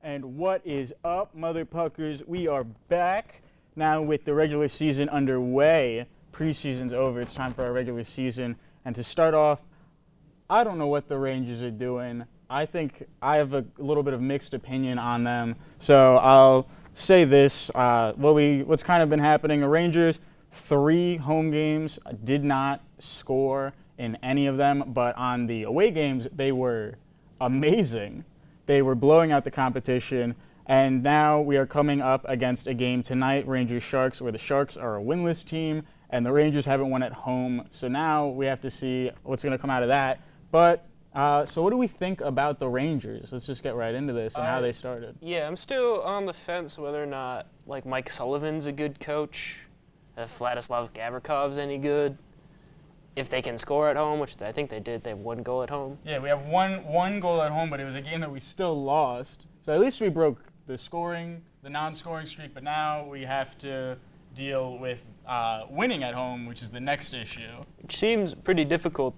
And what is up, motherfuckers? We are back now with the regular season underway. Preseason's over. It's time for our regular season. And to start off, I don't know what the Rangers are doing. I think I have a little bit of mixed opinion on them. So I'll say this. What's kind of been happening, the Rangers, 3 home games, did not score in any of them. But on the away games, they were amazing. They were blowing out the competition, and now we are coming up against a game tonight, Rangers-Sharks, where the Sharks are a winless team, and the Rangers haven't won at home. So now we have to see what's going to come out of that. But so what do we think about the Rangers? Let's just get right into this and how they started. Yeah, I'm still on the fence whether or not Mike Sullivan's a good coach, if Vladislav Gavrikhov's any good. If they can score at home, which I think they did, they have 1 goal at home. Yeah, we have one goal at home, but it was a game that we still lost. So at least we broke the non-scoring streak, but now we have to deal with winning at home, which is the next issue. Which seems pretty difficult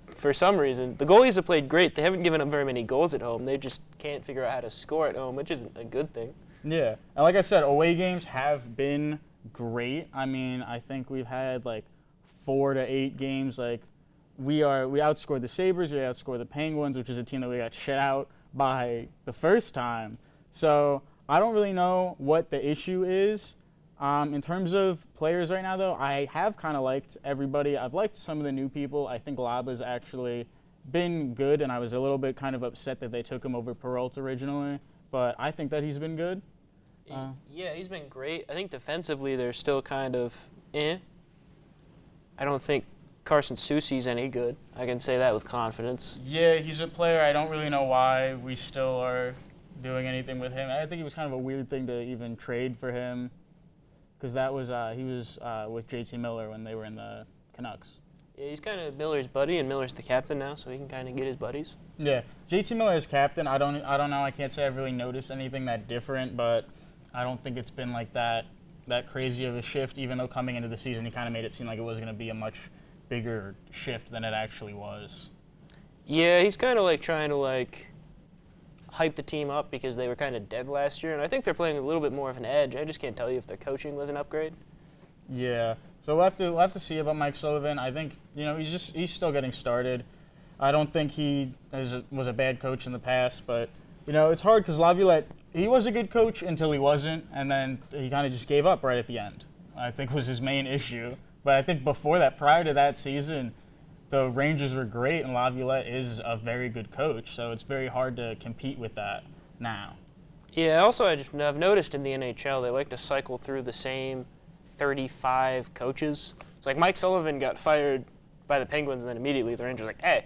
for some reason. The goalies have played great. They haven't given up very many goals at home. They just can't figure out how to score at home, which isn't a good thing. Yeah, and like I said, away games have been great. I mean, I think we've had 4 to 8 games. We outscored the Sabres, we outscored the Penguins, which is a team that we got shut out by the first time. So I don't really know what the issue is. In terms of players right now, though, I have kind of liked everybody. I've liked some of the new people. I think Laba's actually been good, and I was a little bit kind of upset that they took him over Peralta originally, but I think that he's been good. Yeah, he's been great. I think defensively they're still kind of I don't think Carson Soucy's any good. I can say that with confidence. Yeah, he's a player. I don't really know why we still are doing anything with him. I think it was kind of a weird thing to even trade for him, because that was he was with JT Miller when they were in the Canucks. Yeah, he's kind of Miller's buddy, and Miller's the captain now, so he can kind of get his buddies. Yeah, JT Miller is captain. I don't know. I can't say I've really noticed anything that different, but I don't think it's been that crazy of a shift, even though coming into the season he kind of made it seem like it was going to be a much bigger shift than it actually was. Yeah, he's kind of trying to hype the team up because they were kind of dead last year, and I think they're playing a little bit more of an edge. I just can't tell you if their coaching was an upgrade. Yeah, so we'll have to see about Mike Sullivan. I think he's still getting started. I don't think he was a bad coach in the past, but it's hard because Laviolette, he was a good coach until he wasn't, and then he kind of just gave up right at the end, I think was his main issue. But I think before that, prior to that season, the Rangers were great, and Laviolette is a very good coach, so it's very hard to compete with that now. Yeah, also I've noticed in the NHL, they like to cycle through the same 35 coaches. It's Mike Sullivan got fired by the Penguins, and then immediately the Rangers hey,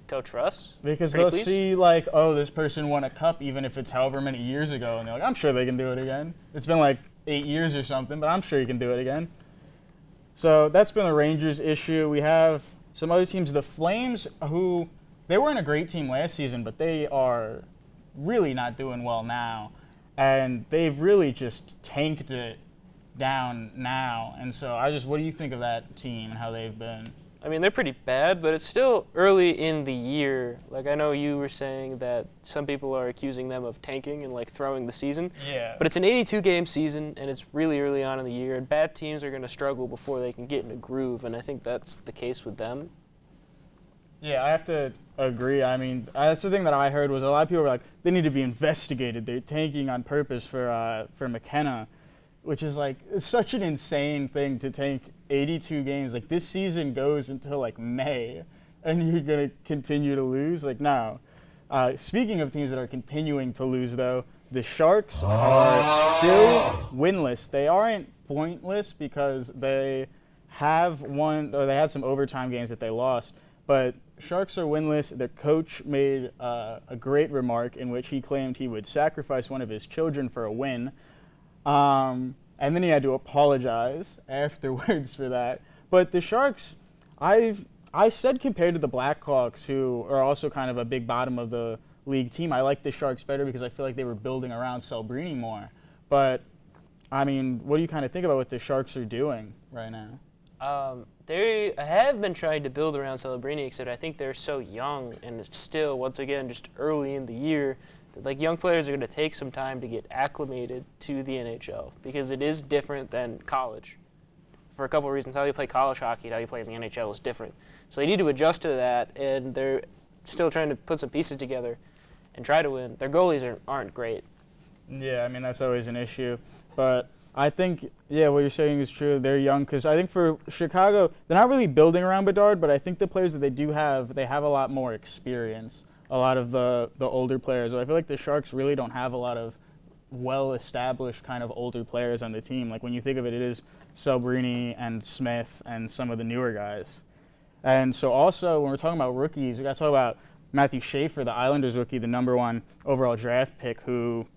coach for us? Because Pretty they'll please? see, this person won a cup, even if it's however many years ago, and they're I'm sure they can do it again. It's been 8 years or something, but I'm sure you can do it again. So that's been the Rangers' issue. We have some other teams, the Flames, who they weren't a great team last season, but they are really not doing well now. And they've really just tanked it down now. And so what do you think of that team and how they've been? I mean, they're pretty bad, but it's still early in the year. I know you were saying that some people are accusing them of tanking and throwing the season. Yeah. But it's an 82-game season, and it's really early on in the year, and bad teams are going to struggle before they can get in a groove, and I think that's the case with them. Yeah, I have to agree. I mean, that's the thing that I heard was a lot of people were they need to be investigated. They're tanking on purpose for McKenna, which is it's such an insane thing to tank 82 games. This season goes until May, and you're going to continue to lose? No. Speaking of teams that are continuing to lose, though, the Sharks are still winless. They aren't pointless because they have won, or they had some overtime games that they lost, but Sharks are winless. Their coach made a great remark in which he claimed he would sacrifice one of his children for a win. And then he had to apologize afterwards for that. But the Sharks, I said compared to the Blackhawks, who are also kind of a big bottom of the league team, I like the Sharks better because I feel like they were building around Celebrini more. But, I mean, what do you kind of think about what the Sharks are doing right now? They have been trying to build around Celebrini, except I think they're so young, and it's still, once again, just early in the year, Like, young players are going to take some time to get acclimated to the NHL because it is different than college. For a couple of reasons, how you play college hockey and how you play in the NHL is different. So they need to adjust to that, and they're still trying to put some pieces together and try to win. Their goalies aren't great. Yeah, I mean, that's always an issue. But I think, yeah, what you're saying is true. They're young because I think for Chicago, they're not really building around Bedard, but I think the players that they do have, they have a lot more experience. A lot of the older players. I feel like the Sharks really don't have a lot of well-established kind of older players on the team. Like, when you think of it, it is Celebrini and Smith and some of the newer guys. And so also, when we're talking about rookies, we got to talk about Matthew Schaefer, the Islanders rookie, the #1 overall draft pick, who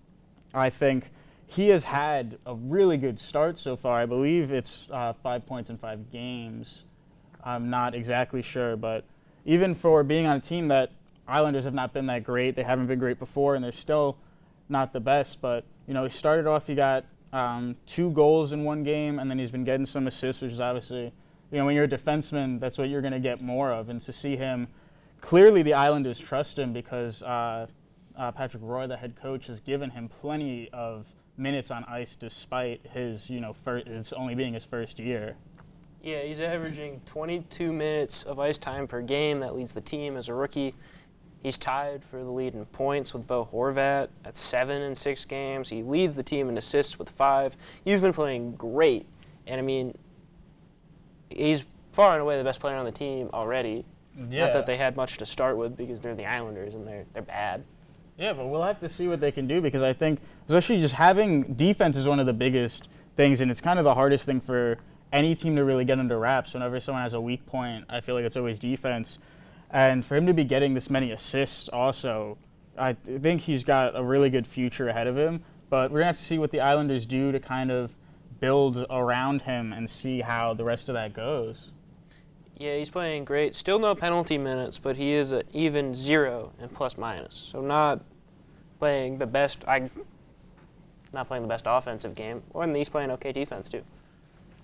I think he has had a really good start so far. I believe it's 5 points in 5 games. I'm not exactly sure, but even for being on a team that Islanders have not been that great. They haven't been great before, and they're still not the best. But, you know, he started off, he got 2 goals in 1 game, and then he's been getting some assists, which is obviously, you know, when you're a defenseman, that's what you're going to get more of. And to see him, clearly the Islanders trust him because Patrick Roy, the head coach, has given him plenty of minutes on ice despite his, you know, it's only being his first year. Yeah, he's averaging 22 minutes of ice time per game. That leads the team as a rookie. He's tied for the lead in points with Bo Horvat at 7 in 6 games. He leads the team in assists with 5. He's been playing great. And, I mean, he's far and away the best player on the team already. Yeah. Not that they had much to start with because they're the Islanders and they're bad. Yeah, but we'll have to see what they can do because I think, especially just having defense is one of the biggest things, and it's kind of the hardest thing for any team to really get under wraps. Whenever someone has a weak point, I feel like it's always defense. And for him to be getting this many assists also, I think he's got a really good future ahead of him. But we're going to have to see what the Islanders do to kind of build around him and see how the rest of that goes. Yeah, he's playing great. Still no penalty minutes, but he is at even 0 in plus minus. So not playing the best. Not playing the best offensive game, and he's playing okay defense too.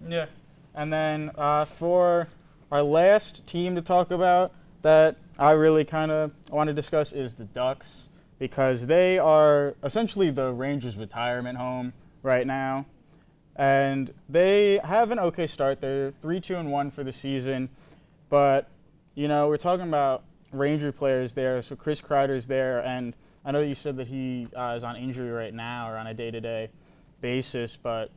Yeah, and then for our last team to talk about that I really kind of want to discuss is the Ducks because they are essentially the Rangers' retirement home right now, and they have an okay start. They're 3-2-1 for the season, but you know we're talking about Ranger players there. So Chris Kreider's there, and I know you said that he is on injury right now or on a day-to-day basis, but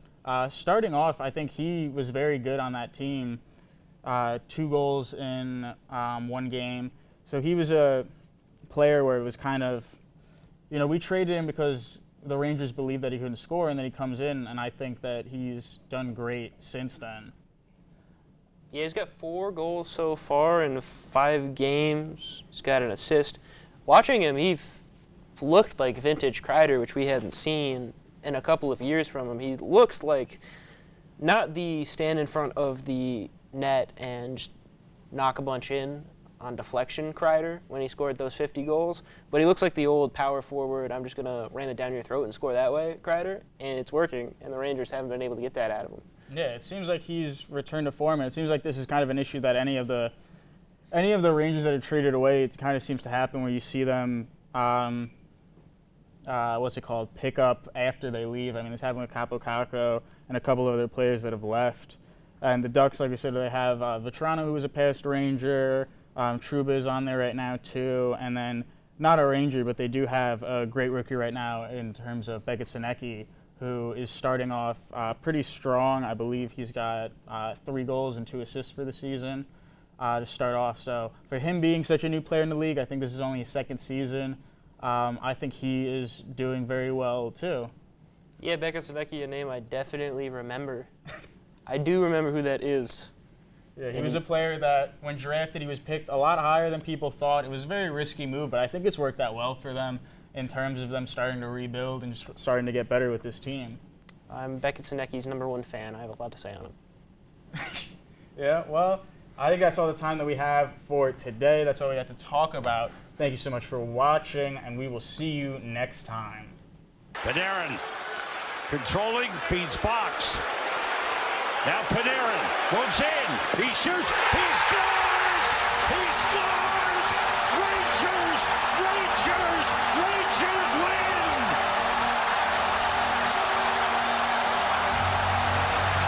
starting off, I think he was very good on that team. 2 goals in 1 game. So he was a player where it was kind of, you know, we traded him because the Rangers believed that he couldn't score, and then he comes in, and I think that he's done great since then. Yeah, he's got 4 goals so far in 5 games. He's got an assist. Watching him, he looked like vintage Kreider, which we hadn't seen in a couple of years from him. He looks like not the stand in front of the net and just knock a bunch in on deflection Kreider when he scored those 50 goals, but he looks like the old power forward, I'm just going to ram it down your throat and score that way Kreider, and it's working, and the Rangers haven't been able to get that out of him. Yeah, it seems like he's returned to form, and it seems like this is kind of an issue that any of the Rangers that are traded away, it kind of seems to happen where you see them pick up after they leave. I mean, it's happened with Capo Caco and a couple of other players that have left. And the Ducks, like I said, they have Vetrano, who was a past Ranger. Trouba is on there right now, too. And then, not a Ranger, but they do have a great rookie right now in terms of Beckett Sinecki, who is starting off pretty strong. I believe he's got 3 goals and 2 assists for the season to start off. So for him being such a new player in the league, I think this is only his 2nd season. I think he is doing very well, too. Yeah, Beckett Sinecki, a name I definitely remember. I do remember who that is. Yeah, he was a player that, when drafted, he was picked a lot higher than people thought. It was a very risky move, but I think it's worked out well for them in terms of them starting to rebuild and starting to get better with this team. I'm Beckett Sinecki's #1 fan. I have a lot to say on him. Yeah, well, I think that's all the time that we have for today. That's all we got to talk about. Thank you so much for watching, and we will see you next time. Panarin controlling, feeds Fox. Now Panarin moves in. He shoots. He scores! He scores!